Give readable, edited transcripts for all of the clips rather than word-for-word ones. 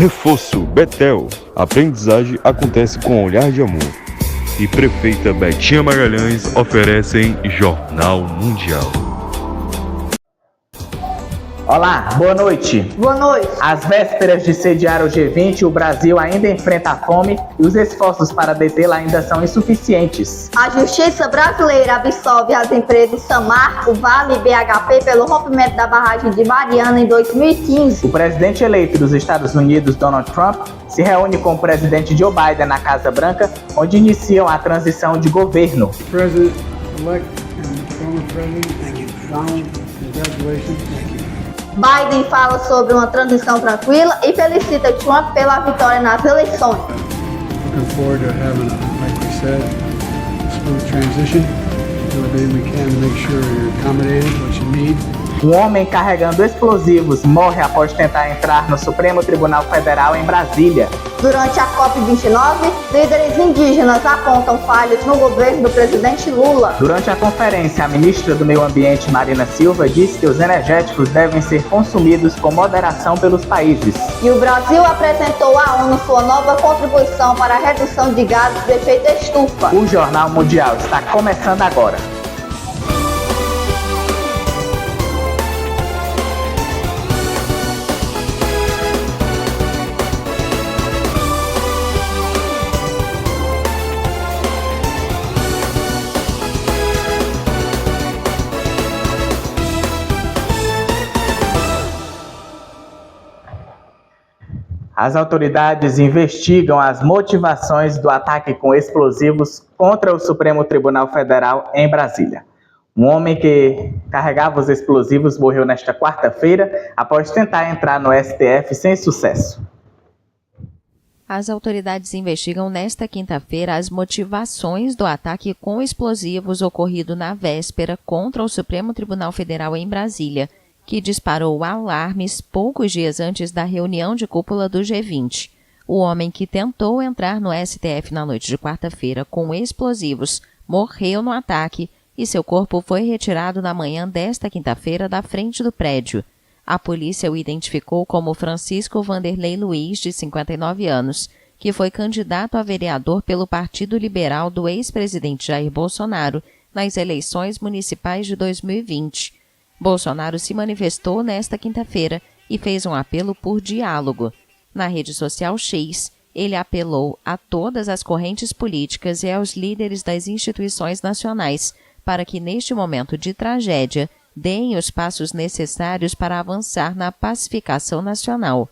Reforço Betel. Aprendizagem acontece com olhar de amor. E Prefeita Betinha Magalhães oferecem Jornal Mundial. Olá, boa noite. Boa noite. Às vésperas de sediar o G20, o Brasil ainda enfrenta a fome e os esforços para detê-la ainda são insuficientes. A Justiça Brasileira absolve as empresas Samarco, Vale e BHP pelo rompimento da barragem de Mariana em 2015. O presidente eleito dos Estados Unidos, Donald Trump, se reúne com o presidente Joe Biden na Casa Branca, onde iniciam a transição de governo. President-elect and former President Donald, congratulations. Biden fala sobre uma transição tranquila e felicita Trump pela vitória nas eleições. Looking forward to having, like we said, smooth transition. Do everything we can to make sure you're accommodated, what you need. Um homem carregando explosivos morre após tentar entrar no Supremo Tribunal Federal em Brasília. Durante a COP29, líderes indígenas apontam falhas no governo do presidente Lula. Durante a conferência, a ministra do Meio Ambiente, Marina Silva, disse que os energéticos devem ser consumidos com moderação pelos países. E o Brasil apresentou à ONU sua nova contribuição para a redução de gases de efeito estufa. O Jornal Mundial está começando agora. As autoridades investigam as motivações do ataque com explosivos contra o Supremo Tribunal Federal em Brasília. Um homem que carregava os explosivos morreu nesta quarta-feira após tentar entrar no STF sem sucesso. As autoridades investigam nesta quinta-feira as motivações do ataque com explosivos ocorrido na véspera contra o Supremo Tribunal Federal em Brasília, que disparou alarmes poucos dias antes da reunião de cúpula do G20. O homem que tentou entrar no STF na noite de quarta-feira com explosivos morreu no ataque e seu corpo foi retirado na manhã desta quinta-feira da frente do prédio. A polícia o identificou como Francisco Vanderlei Luiz, de 59 anos, que foi candidato a vereador pelo Partido Liberal do ex-presidente Jair Bolsonaro nas eleições municipais de 2020. Bolsonaro se manifestou nesta quinta-feira e fez um apelo por diálogo. Na rede social X, ele apelou a todas as correntes políticas e aos líderes das instituições nacionais para que, neste momento de tragédia, deem os passos necessários para avançar na pacificação nacional.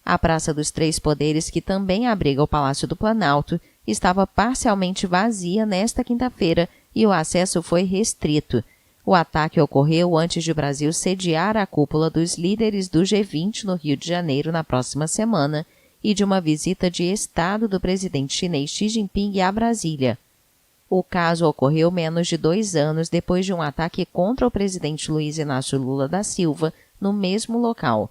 A Praça dos Três Poderes, que também abriga o Palácio do Planalto, estava parcialmente vazia nesta quinta-feira e o acesso foi restrito. O ataque ocorreu antes de o Brasil sediar a cúpula dos líderes do G20 no Rio de Janeiro na próxima semana e de uma visita de Estado do presidente chinês Xi Jinping a Brasília. O caso ocorreu menos de 2 anos depois de um ataque contra o presidente Luiz Inácio Lula da Silva no mesmo local.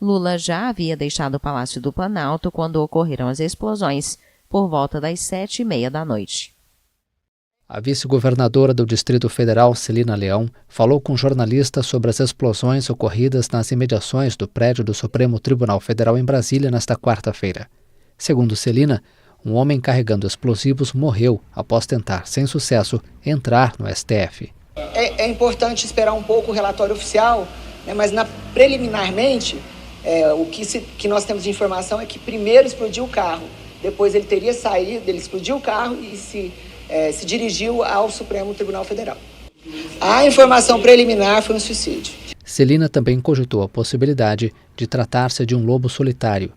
Lula já havia deixado o Palácio do Planalto quando ocorreram as explosões, por volta das 7h30 da noite. A vice-governadora do Distrito Federal, Celina Leão, falou com jornalistas sobre as explosões ocorridas nas imediações do prédio do Supremo Tribunal Federal em Brasília nesta quarta-feira. Segundo Celina, um homem carregando explosivos morreu após tentar, sem sucesso, entrar no STF. É importante esperar um pouco o relatório oficial, né, mas preliminarmente, o que nós temos de informação é que primeiro explodiu o carro, depois ele teria saído, ele explodiu o carro e se dirigiu ao Supremo Tribunal Federal. A informação preliminar foi um suicídio. Celina também cogitou a possibilidade de tratar-se de um lobo solitário.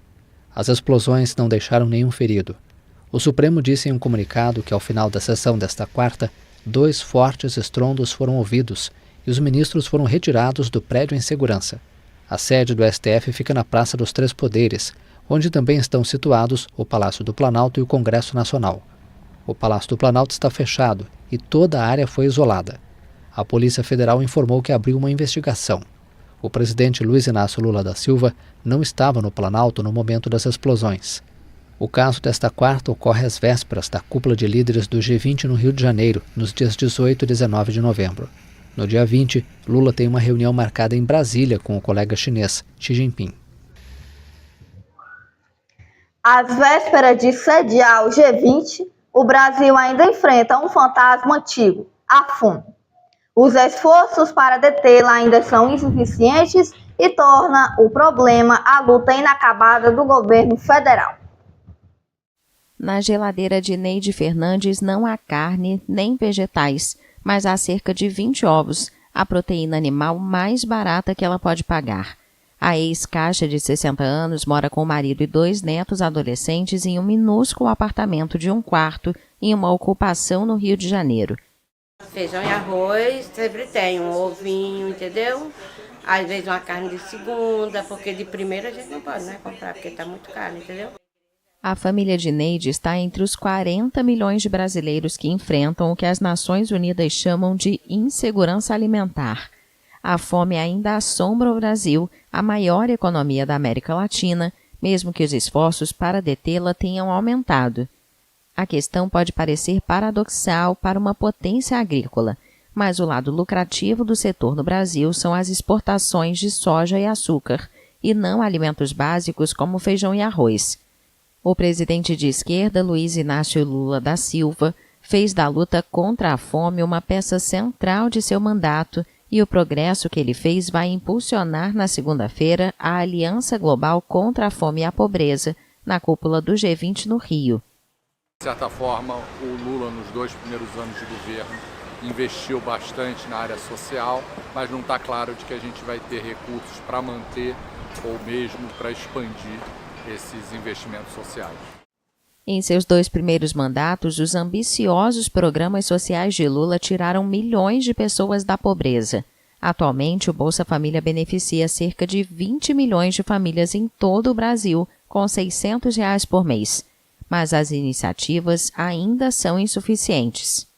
As explosões não deixaram nenhum ferido. O Supremo disse em um comunicado que, ao final da sessão desta quarta, 2 fortes estrondos foram ouvidos e os ministros foram retirados do prédio em segurança. A sede do STF fica na Praça dos Três Poderes, onde também estão situados o Palácio do Planalto e o Congresso Nacional. O Palácio do Planalto está fechado e toda a área foi isolada. A Polícia Federal informou que abriu uma investigação. O presidente Luiz Inácio Lula da Silva não estava no Planalto no momento das explosões. O caso desta quarta ocorre às vésperas da cúpula de líderes do G20 no Rio de Janeiro, nos dias 18 e 19 de novembro. No dia 20, Lula tem uma reunião marcada em Brasília com o colega chinês Xi Jinping. Às vésperas de sediar o G20, o Brasil ainda enfrenta um fantasma antigo, a fome. Os esforços para detê-la ainda são insuficientes e torna o problema a luta inacabada do governo federal. Na geladeira de Neide Fernandes não há carne nem vegetais, mas há cerca de 20 ovos, a proteína animal mais barata que ela pode pagar. A ex-caixa de 60 anos mora com o marido e 2 netos adolescentes em um minúsculo apartamento de 1 quarto em uma ocupação no Rio de Janeiro. Feijão e arroz sempre tem, um ovinho, entendeu? Às vezes uma carne de segunda, porque de primeira a gente não pode, né, comprar, porque tá muito caro, entendeu? A família de Neide está entre os 40 milhões de brasileiros que enfrentam o que as Nações Unidas chamam de insegurança alimentar. A fome ainda assombra o Brasil, a maior economia da América Latina, mesmo que os esforços para detê-la tenham aumentado. A questão pode parecer paradoxal para uma potência agrícola, mas o lado lucrativo do setor no Brasil são as exportações de soja e açúcar, e não alimentos básicos como feijão e arroz. O presidente de esquerda, Luiz Inácio Lula da Silva, fez da luta contra a fome uma peça central de seu mandato e o progresso que ele fez vai impulsionar na segunda-feira a Aliança Global contra a Fome e a Pobreza, na cúpula do G20 no Rio. De certa forma, o Lula, nos 2 primeiros anos de governo, investiu bastante na área social, mas não está claro de que a gente vai ter recursos para manter ou mesmo para expandir esses investimentos sociais. Em seus 2 primeiros mandatos, os ambiciosos programas sociais de Lula tiraram milhões de pessoas da pobreza. Atualmente, o Bolsa Família beneficia cerca de 20 milhões de famílias em todo o Brasil, com R$ 600 por mês. Mas as iniciativas ainda são insuficientes.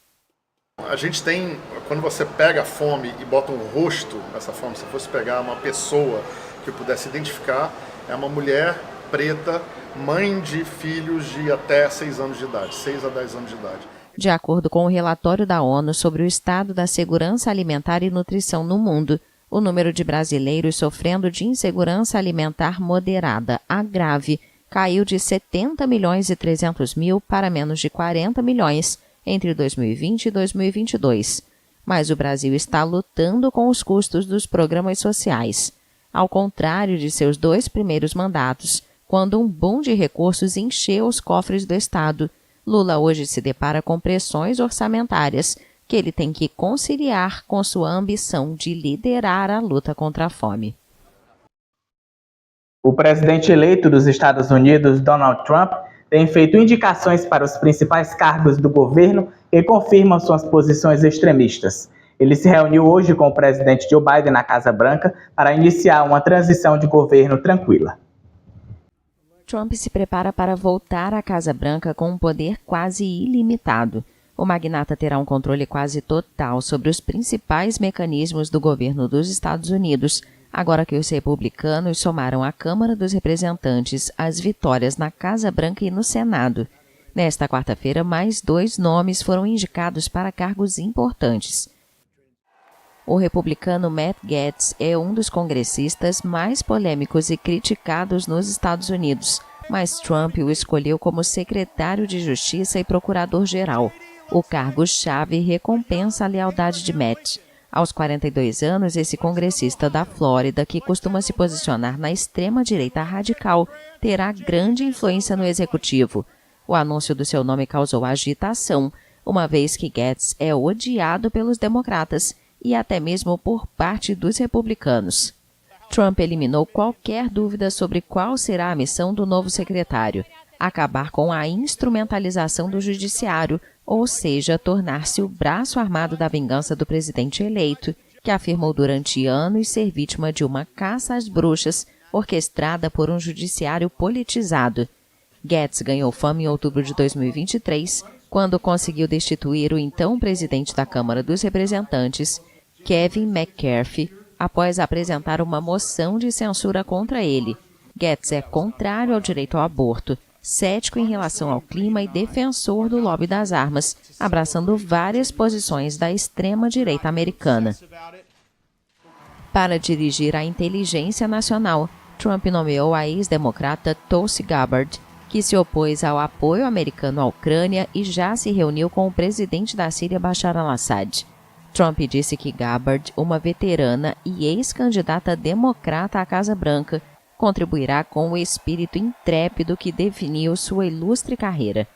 A gente tem, quando você pega a fome e bota um rosto nessa fome, se fosse pegar uma pessoa que pudesse identificar, é uma mulher preta, mãe de filhos de até 6 anos de idade, 6 a 10 anos de idade. De acordo com o relatório da ONU sobre o estado da segurança alimentar e nutrição no mundo, o número de brasileiros sofrendo de insegurança alimentar moderada a grave caiu de 70 milhões e 300 mil para menos de 40 milhões entre 2020 e 2022. Mas o Brasil está lutando com os custos dos programas sociais. Ao contrário de seus 2 primeiros mandatos, quando um boom de recursos encheu os cofres do Estado, Lula hoje se depara com pressões orçamentárias que ele tem que conciliar com sua ambição de liderar a luta contra a fome. O presidente eleito dos Estados Unidos, Donald Trump, tem feito indicações para os principais cargos do governo que confirmam suas posições extremistas. Ele se reuniu hoje com o presidente Joe Biden na Casa Branca para iniciar uma transição de governo tranquila. Trump se prepara para voltar à Casa Branca com um poder quase ilimitado. O magnata terá um controle quase total sobre os principais mecanismos do governo dos Estados Unidos, agora que os republicanos somaram à Câmara dos Representantes as vitórias na Casa Branca e no Senado. Nesta quarta-feira, mais 2 nomes foram indicados para cargos importantes. O republicano Matt Gaetz é um dos congressistas mais polêmicos e criticados nos Estados Unidos, mas Trump o escolheu como secretário de Justiça e procurador-geral. O cargo-chave recompensa a lealdade de Matt. Aos 42 anos, esse congressista da Flórida, que costuma se posicionar na extrema-direita radical, terá grande influência no executivo. O anúncio do seu nome causou agitação, uma vez que Gaetz é odiado pelos democratas e até mesmo por parte dos republicanos. Trump eliminou qualquer dúvida sobre qual será a missão do novo secretário: acabar com a instrumentalização do judiciário, ou seja, tornar-se o braço armado da vingança do presidente eleito, que afirmou durante anos ser vítima de uma caça às bruxas orquestrada por um judiciário politizado. Gaetz ganhou fama em outubro de 2023, quando conseguiu destituir o então presidente da Câmara dos Representantes, Kevin McCarthy, após apresentar uma moção de censura contra ele. Gaetz é contrário ao direito ao aborto, cético em relação ao clima e defensor do lobby das armas, abraçando várias posições da extrema-direita americana. Para dirigir a inteligência nacional, Trump nomeou a ex-democrata Tulsi Gabbard. que se opôs ao apoio americano à Ucrânia e já se reuniu com o presidente da Síria, Bashar al-Assad. Trump disse que Gabbard, uma veterana e ex-candidata democrata à Casa Branca, contribuirá com o espírito intrépido que definiu sua ilustre carreira.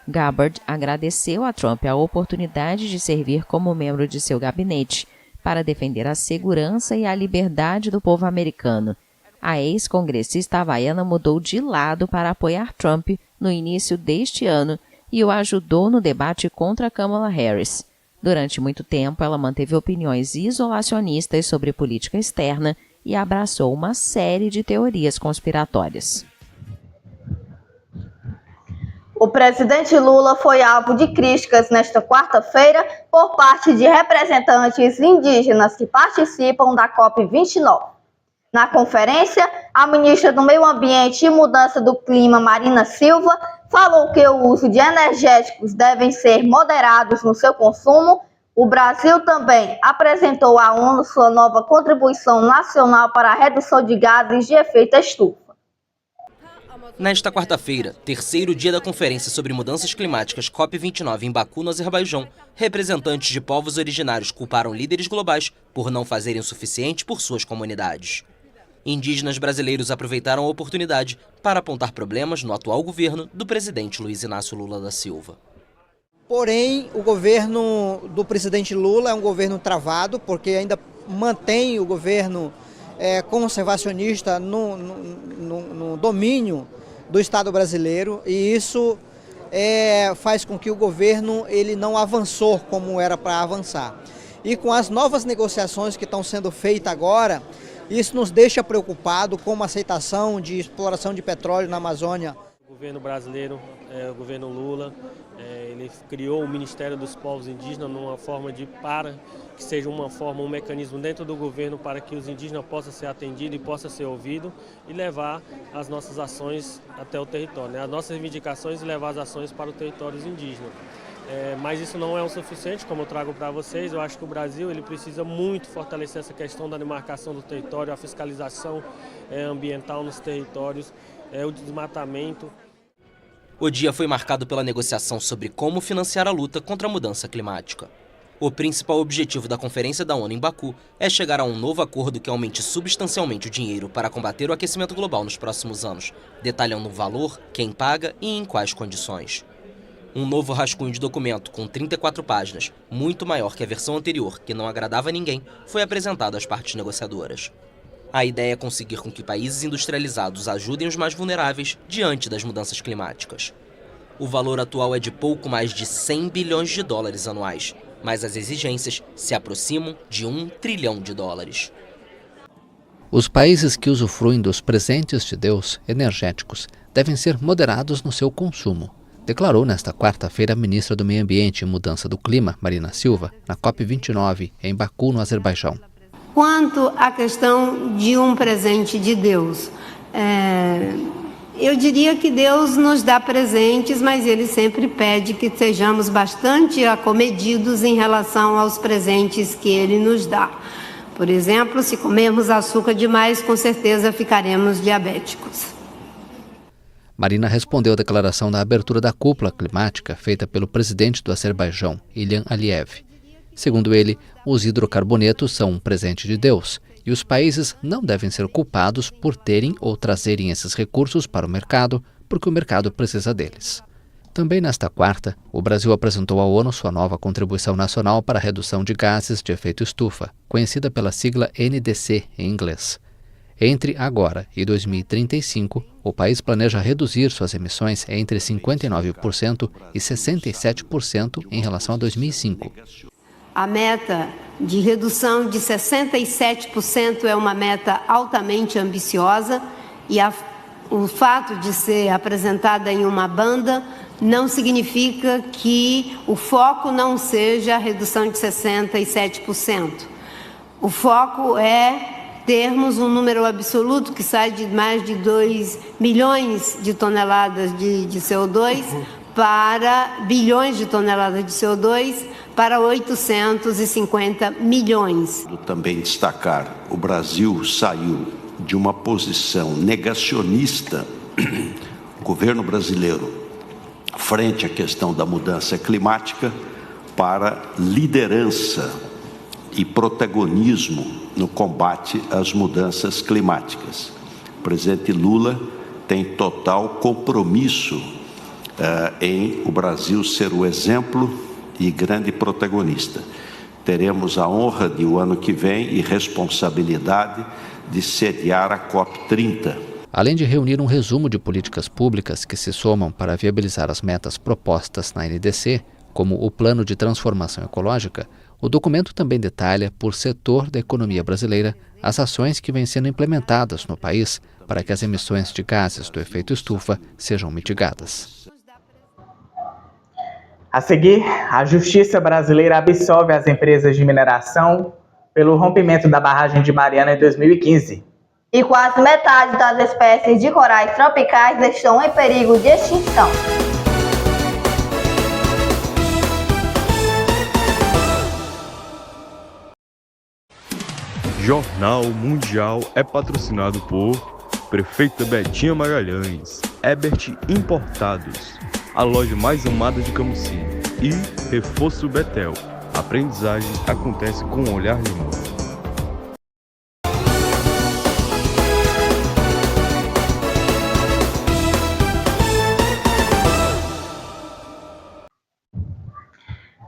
Gabbard agradeceu a Trump a oportunidade de servir como membro de seu gabinete para defender a segurança e a liberdade do povo americano. A ex-congressista havaiana mudou de lado para apoiar Trump no início deste ano e o ajudou no debate contra Kamala Harris. Durante muito tempo, ela manteve opiniões isolacionistas sobre política externa e abraçou uma série de teorias conspiratórias. O presidente Lula foi alvo de críticas nesta quarta-feira por parte de representantes indígenas que participam da COP29. Na conferência, a ministra do Meio Ambiente e Mudança do Clima, Marina Silva, falou que o uso de energéticos devem ser moderados no seu consumo. O Brasil também apresentou à ONU sua nova contribuição nacional para a redução de gases de efeito estufa. Nesta quarta-feira, terceiro dia da Conferência sobre Mudanças Climáticas COP29 em Baku, no Azerbaijão, representantes de povos originários culparam líderes globais por não fazerem o suficiente por suas comunidades. Indígenas brasileiros aproveitaram a oportunidade para apontar problemas no atual governo do presidente Luiz Inácio Lula da Silva. Porém, o governo do presidente Lula é um governo travado, porque ainda mantém o governo conservacionista no domínio do Estado brasileiro, e isso faz com que o governo ele não avançou como era para avançar. E com as novas negociações que estão sendo feitas agora, isso nos deixa preocupado com uma aceitação de exploração de petróleo na Amazônia. O governo brasileiro, o governo Lula, ele criou o Ministério dos Povos Indígenas para que seja um mecanismo dentro do governo para que os indígenas possam ser atendidos e possam ser ouvidos e levar as nossas ações até o território, as nossas reivindicações e levar as ações para os territórios indígenas. Mas isso não é o suficiente, como eu trago para vocês. Eu acho que o Brasil ele precisa muito fortalecer essa questão da demarcação do território, a fiscalização ambiental nos territórios, o desmatamento. O dia foi marcado pela negociação sobre como financiar a luta contra a mudança climática. O principal objetivo da Conferência da ONU em Baku é chegar a um novo acordo que aumente substancialmente o dinheiro para combater o aquecimento global nos próximos anos, detalhando o valor, quem paga e em quais condições. Um novo rascunho de documento com 34 páginas, muito maior que a versão anterior, que não agradava a ninguém, foi apresentado às partes negociadoras. A ideia é conseguir com que países industrializados ajudem os mais vulneráveis diante das mudanças climáticas. O valor atual é de pouco mais de 100 bilhões de dólares anuais, mas as exigências se aproximam de $1 trilhão. Os países que usufruem dos presentes de Deus energéticos devem ser moderados no seu consumo, declarou nesta quarta-feira a ministra do Meio Ambiente e Mudança do Clima, Marina Silva, na COP29, em Baku, no Azerbaijão. Quanto à questão de um presente de Deus, eu diria que Deus nos dá presentes, mas Ele sempre pede que sejamos bastante acomedidos em relação aos presentes que Ele nos dá. Por exemplo, se comermos açúcar demais, com certeza ficaremos diabéticos. Marina respondeu à declaração da abertura da cúpula climática feita pelo presidente do Azerbaijão, Ilham Aliyev. Segundo ele, os hidrocarbonetos são um presente de Deus e os países não devem ser culpados por terem ou trazerem esses recursos para o mercado, porque o mercado precisa deles. Também nesta quarta, o Brasil apresentou à ONU sua nova contribuição nacional para a redução de gases de efeito estufa, conhecida pela sigla NDC em inglês. Entre agora e 2035, o país planeja reduzir suas emissões entre 59% e 67% em relação a 2005. A meta de redução de 67% é uma meta altamente ambiciosa e o fato de ser apresentada em uma banda não significa que o foco não seja a redução de 67%. O foco é termos um número absoluto que sai de mais de 2 milhões de toneladas de CO2 para bilhões de toneladas de CO2 para 850 milhões. Também destacar, o Brasil saiu de uma posição negacionista governo brasileiro, frente à questão da mudança climática, para liderança e protagonismo no combate às mudanças climáticas. O presidente Lula tem total compromisso em o Brasil ser o exemplo e grande protagonista. Teremos a honra de, o ano que vem, e responsabilidade de sediar a COP30. Além de reunir um resumo de políticas públicas que se somam para viabilizar as metas propostas na NDC, como o Plano de Transformação Ecológica, o documento também detalha, por setor da economia brasileira, as ações que vêm sendo implementadas no país para que as emissões de gases do efeito estufa sejam mitigadas. A seguir, a Justiça brasileira absolve as empresas de mineração pelo rompimento da barragem de Mariana em 2015. E quase metade das espécies de corais tropicais estão em perigo de extinção. Jornal Mundial é patrocinado por Prefeita Betinha Magalhães, Ebert Importados, a loja mais amada de Camusim, e Reforço Betel. A aprendizagem acontece com um olhar de amor.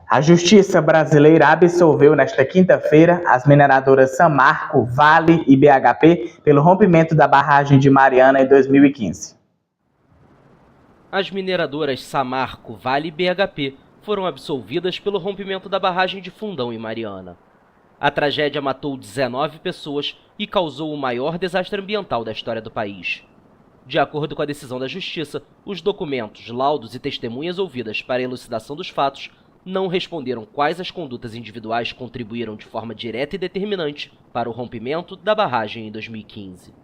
A Justiça brasileira absolveu nesta quinta-feira as mineradoras Samarco, Vale e BHP pelo rompimento da barragem de Mariana em 2015. As mineradoras Samarco, Vale e BHP foram absolvidas pelo rompimento da barragem de Fundão em Mariana. A tragédia matou 19 pessoas e causou o maior desastre ambiental da história do país. De acordo com a decisão da Justiça, os documentos, laudos e testemunhas ouvidas para a elucidação dos fatos não responderam quais as condutas individuais contribuíram de forma direta e determinante para o rompimento da barragem em 2015.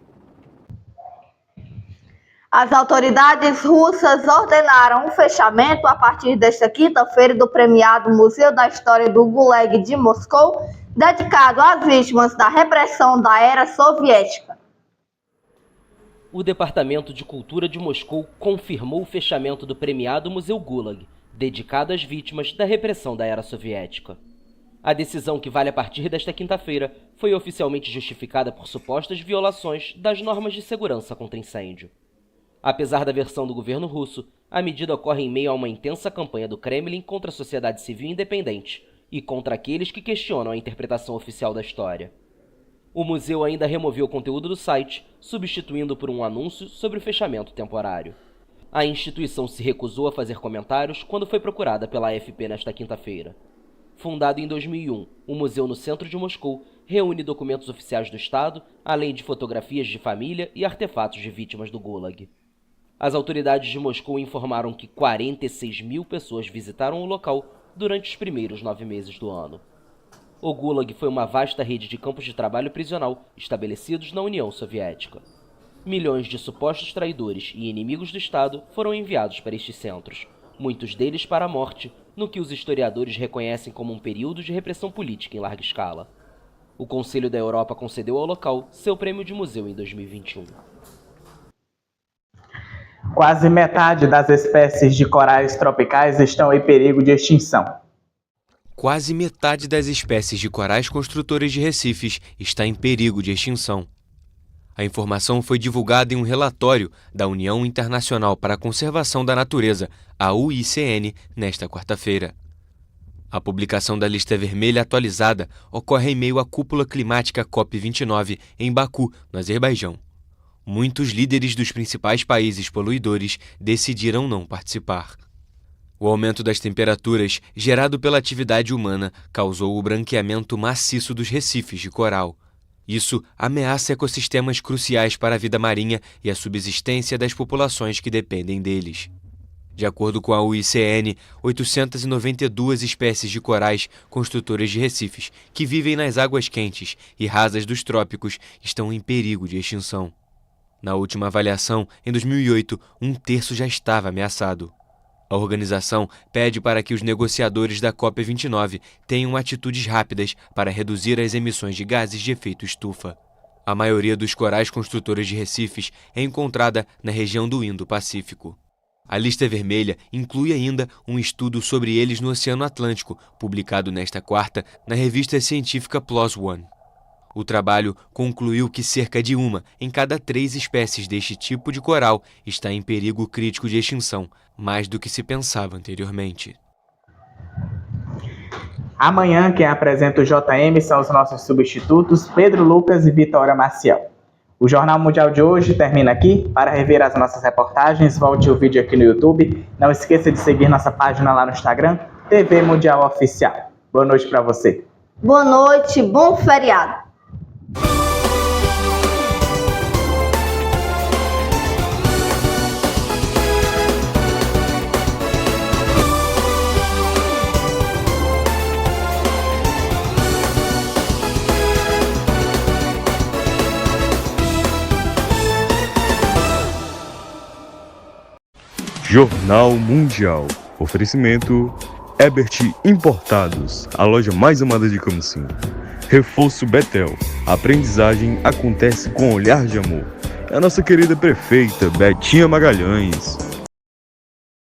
As autoridades russas ordenaram o fechamento a partir desta quinta-feira do premiado Museu da História do Gulag de Moscou, dedicado às vítimas da repressão da era soviética. O Departamento de Cultura de Moscou confirmou o fechamento do premiado Museu Gulag, dedicado às vítimas da repressão da era soviética. A decisão, que vale a partir desta quinta-feira, foi oficialmente justificada por supostas violações das normas de segurança contra incêndio. Apesar da versão do governo russo, a medida ocorre em meio a uma intensa campanha do Kremlin contra a sociedade civil independente e contra aqueles que questionam a interpretação oficial da história. O museu ainda removeu o conteúdo do site, substituindo por um anúncio sobre o fechamento temporário. A instituição se recusou a fazer comentários quando foi procurada pela AFP nesta quinta-feira. Fundado em 2001, o museu no centro de Moscou reúne documentos oficiais do Estado, além de fotografias de família e artefatos de vítimas do Gulag. As autoridades de Moscou informaram que 46 mil pessoas visitaram o local durante os primeiros 9 meses do ano. O Gulag foi uma vasta rede de campos de trabalho prisional estabelecidos na União Soviética. Milhões de supostos traidores e inimigos do Estado foram enviados para estes centros, muitos deles para a morte, no que os historiadores reconhecem como um período de repressão política em larga escala. O Conselho da Europa concedeu ao local seu prêmio de museu em 2021. Quase metade das espécies de corais tropicais estão em perigo de extinção. Quase metade das espécies de corais construtores de recifes está em perigo de extinção. A informação foi divulgada em um relatório da União Internacional para a Conservação da Natureza, a UICN, nesta quarta-feira. A publicação da lista vermelha atualizada ocorre em meio à cúpula climática COP29 em Baku, no Azerbaijão. Muitos líderes dos principais países poluidores decidiram não participar. O aumento das temperaturas, gerado pela atividade humana, causou o branqueamento maciço dos recifes de coral. Isso ameaça ecossistemas cruciais para a vida marinha e a subsistência das populações que dependem deles. De acordo com a UICN, 892 espécies de corais construtores de recifes que vivem nas águas quentes e rasas dos trópicos estão em perigo de extinção. Na última avaliação, em 2008, 1/3 já estava ameaçado. A organização pede para que os negociadores da COP29 tenham atitudes rápidas para reduzir as emissões de gases de efeito estufa. A A maioria dos corais construtores de recifes é encontrada na região do Indo-Pacífico. A lista vermelha inclui ainda um estudo sobre eles no Oceano Atlântico, publicado nesta quarta na revista científica PLOS ONE. O trabalho concluiu que cerca de 1 em cada 3 espécies deste tipo de coral está em perigo crítico de extinção, mais do que se pensava anteriormente. Amanhã, quem apresenta o JM são os nossos substitutos Pedro Lucas e Vitória Maciel. O Jornal Mundial de hoje termina aqui. Para rever as nossas reportagens, volte o vídeo aqui no YouTube. Não esqueça de seguir nossa página lá no Instagram, TV Mundial Oficial. Boa noite para você. Boa noite, bom feriado. Jornal Mundial. Oferecimento Ebert Importados, a loja mais amada de Camusim. Reforço Betel. A aprendizagem acontece com olhar de amor. É a nossa querida prefeita Betinha Magalhães.